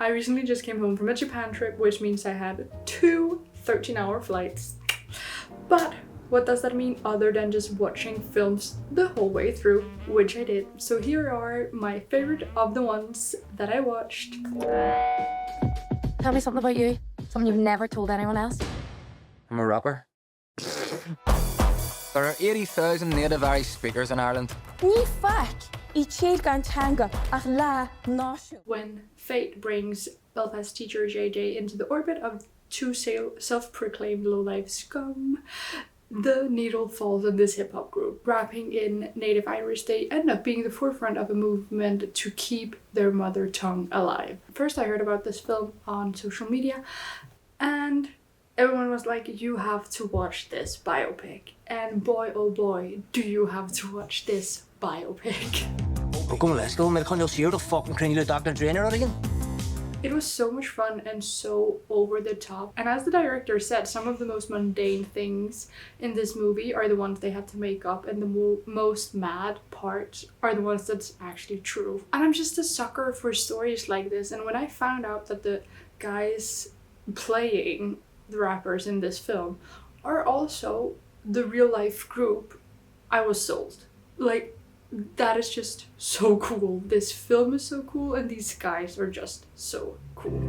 I recently just came home from a Japan trip, which means I had 2 13-hour flights. But what does that mean other than just watching films the whole way through, which I did. So here are my favorite of the ones that I watched. Tell me something about you. Something you've never told anyone else. I'm a rapper. There are 80,000 native Irish speakers in Ireland. When fate brings Belfast teacher JJ into the orbit of two self-proclaimed low-life scum, the needle falls on this hip-hop group. Rapping in native Irish, they end up being the forefront of a movement to keep their mother tongue alive. First I heard about this film on social media, and everyone was like, you have to watch this biopic. And boy oh boy, do you have to watch this biopic. It was so much fun and so over the top. And as the director said, some of the most mundane things in this movie are the ones they had to make up, and the most mad parts are the ones that's actually true. And I'm just a sucker for stories like this. And when I found out that the guys playing the rappers in this film are also the real life group, I was sold. Like, that is just so cool. This film is so cool, and these guys are just so cool.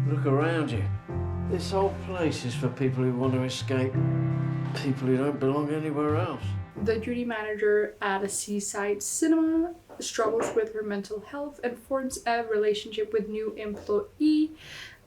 Look around you. This whole place is for people who want to escape, people who don't belong anywhere else. The duty manager at a seaside cinema struggles with her mental health and forms a relationship with new employee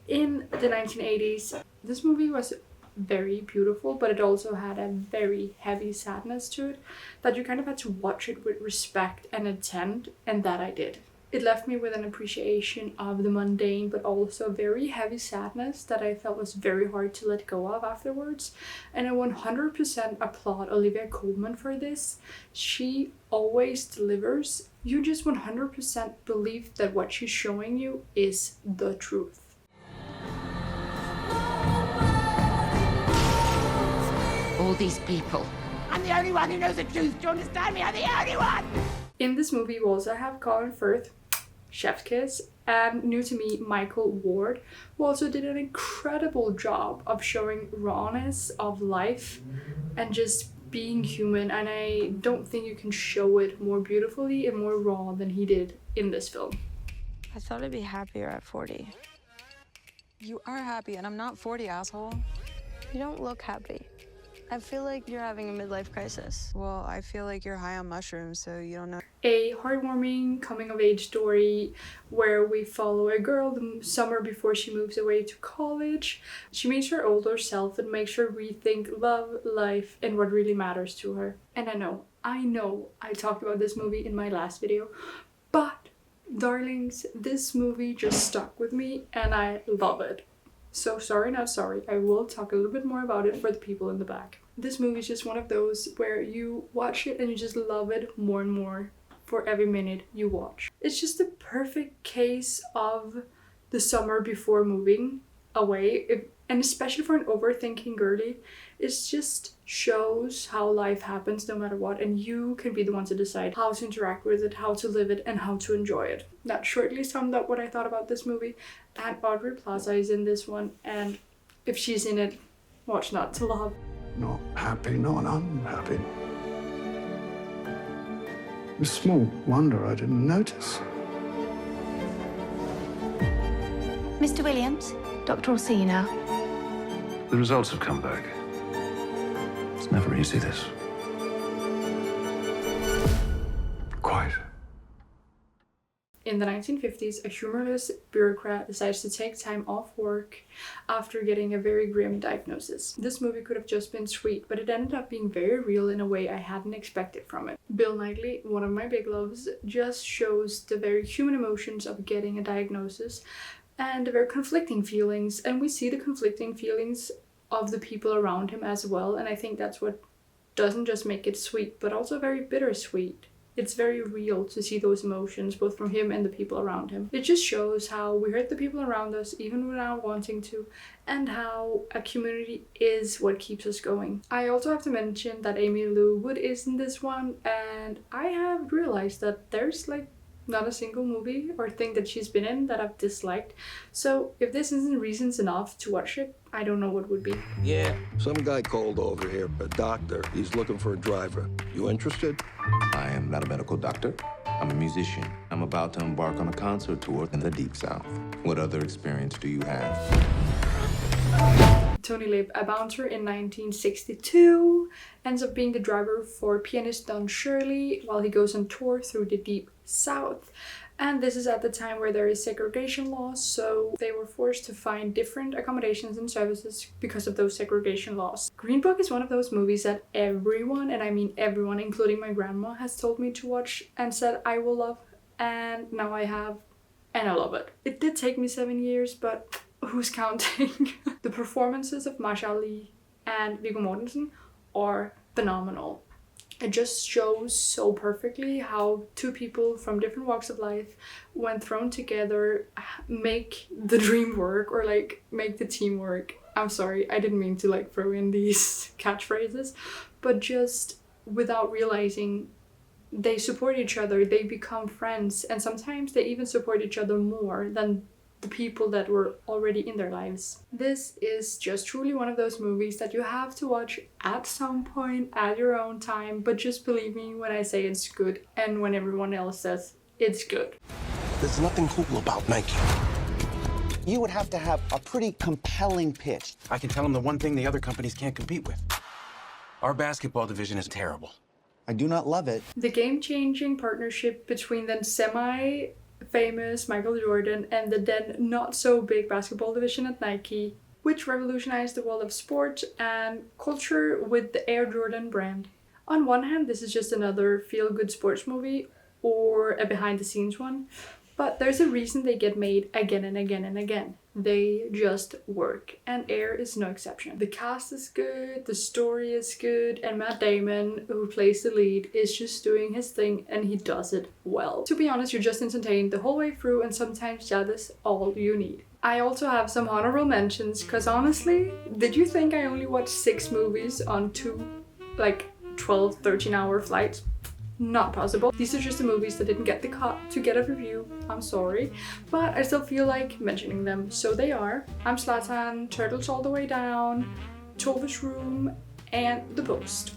in the 1980s. This movie was very beautiful, but it also had a very heavy sadness to it that you kind of had to watch it with respect and intent, and that I did. It left me with an appreciation of the mundane, but also very heavy sadness that I felt was very hard to let go of afterwards. And I 100% applaud Olivia Colman for this. She always delivers. You just 100% believe that what she's showing you is the truth. All these people. I'm the only one who knows the truth. Do you understand me? I'm the only one! In this movie, we also have Colin Firth, chef's kiss, and new to me, Michael Ward, who also did an incredible job of showing rawness of life and just being human. And I don't think you can show it more beautifully and more raw than he did in this film. I thought I'd be happier at 40. You are happy, and I'm not 40, asshole. You don't look happy. I feel like you're having a midlife crisis. Well, I feel like you're high on mushrooms, so you don't know. A heartwarming coming-of-age story where we follow a girl the summer before she moves away to college. She meets her older self and makes her rethink love, life, and what really matters to her. And I know I talked about this movie in my last video, but darlings, this movie just stuck with me and I love it. So sorry, not sorry. I will talk a little bit more about it for the people in the back. This movie is just one of those where you watch it and you just love it more and more for every minute you watch. It's just the perfect case of the summer before moving away. And especially for an overthinking girly, it just shows how life happens no matter what, and you can be the one to decide how to interact with it, how to live it, and how to enjoy it. That shortly summed up what I thought about this movie. And Audrey Plaza is in this one, and if she's in it, watch not to love. Not happy, not unhappy. It's small wonder I didn't notice. Mr. Williams, Doctor will see you now. The results have come back. It's never easy, this. Quite. In the 1950s, a humorless bureaucrat decides to take time off work after getting a very grim diagnosis. This movie could have just been sweet, but it ended up being very real in a way I hadn't expected from it. Bill Knightley, one of my big loves, just shows the very human emotions of getting a diagnosis and the very conflicting feelings, and we see the conflicting feelings of the people around him as well, and I think that's what doesn't just make it sweet, but also very bittersweet. It's very real to see those emotions, both from him and the people around him. It just shows how we hurt the people around us, even without wanting to, and how a community is what keeps us going. I also have to mention that Amy Lou Wood is in this one, and I have realized that there's like not a single movie or thing that she's been in that I've disliked. So if this isn't reasons enough to watch it, I don't know what would be. Yeah. Some guy called over here, a doctor. He's looking for a driver. You interested? I am not a medical doctor. I'm a musician. I'm about to embark on a concert tour in the Deep South. What other experience do you have? Tony Lip, a bouncer in 1962, ends up being the driver for pianist Don Shirley while he goes on tour through the Deep South. And this is at the time where there is segregation laws, so they were forced to find different accommodations and services because of those segregation laws. Green Book is one of those movies that everyone, and I mean everyone, including my grandma, has told me to watch and said I will love, and now I have, and I love it. It did take me 7 years, but who's counting? The performances of Marsha Ali and Viggo Mortensen are phenomenal. It just shows so perfectly how two people from different walks of life, when thrown together, make the dream work, or like make the team work. I'm sorry, I didn't mean to like throw in these catchphrases, but just without realizing, they support each other, they become friends, and sometimes they even support each other more than the people that were already in their lives. This is just truly one of those movies that you have to watch at some point at your own time, but just believe me when I say it's good and when everyone else says it's good. There's nothing cool about Nike. You would have to have a pretty compelling pitch. I can tell them the one thing the other companies can't compete with. Our basketball division is terrible. I do not love it. The game-changing partnership between the semi-famous Michael Jordan and the then not-so-big basketball division at Nike, which revolutionized the world of sport and culture with the Air Jordan brand. On one hand, this is just another feel-good sports movie or a behind-the-scenes one, but there's a reason they get made again and again and again. They just work, and Air is no exception. The cast is good, the story is good, and Matt Damon, who plays the lead, is just doing his thing, and he does it well. To be honest, you're just entertained the whole way through, and sometimes that is all you need. I also have some honorable mentions, because honestly, did you think I only watched 6 movies on 2, 12, 13-hour flights? Not possible. These are just the movies that didn't get the cut to get a review. I'm sorry, but I still feel like mentioning them. So they are I'm Zlatan, Turtles All the Way Down, Tove's Room, and The Post.